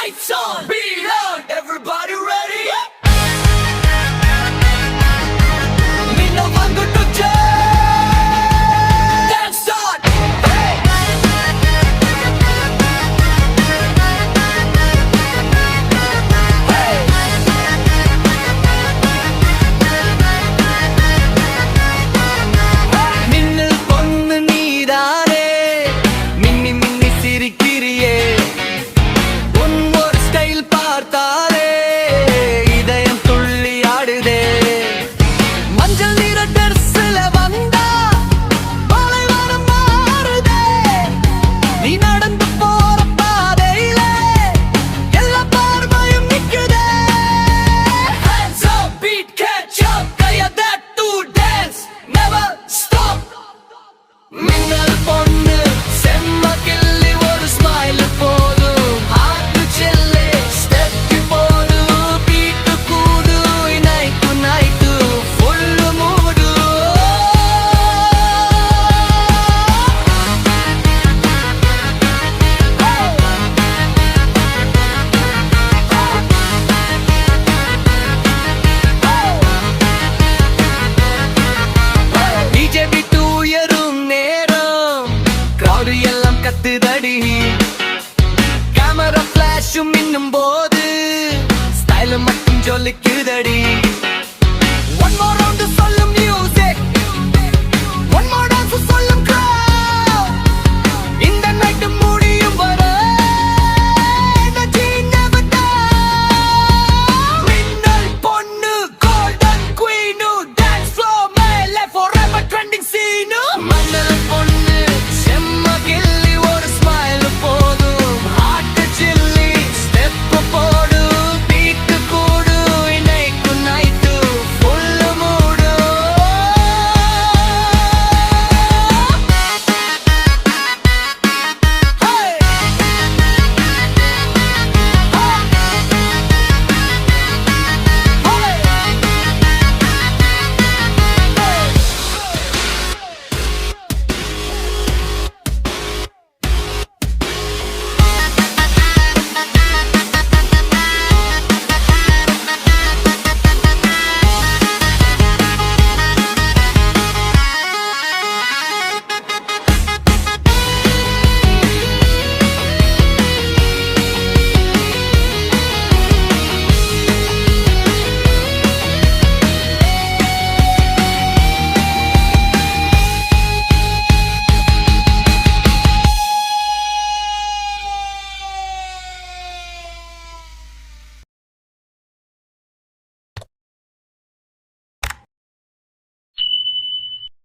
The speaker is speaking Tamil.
Lights on, beat on, everybody ready? Minna vangutu dance on, hey! Hey! மின்னல் பொண்ணு நீதானே மின்னி மின்னி சிரிக்கிறியே பார்த்தாலே இதயம் துள்ளி ஆடுதே மஞ்சள் நிற டெர்ஸ்ல வந்தா பாலைவனம் மாறுதே நீ நடந்து போற பாதையில எல்லா பார்வையும் நிக்குதே hands up beat catch up கைய that to dance never stop மின்னல் பொண்ணு செம்ம கிள்ளி ஒரு ஸ்மைல் போதும் கத்துதடி கேமரா ஃபிளாஷும் மின்னும் போது ஸ்டைல் மட்டும் ஜொலிக்குதடி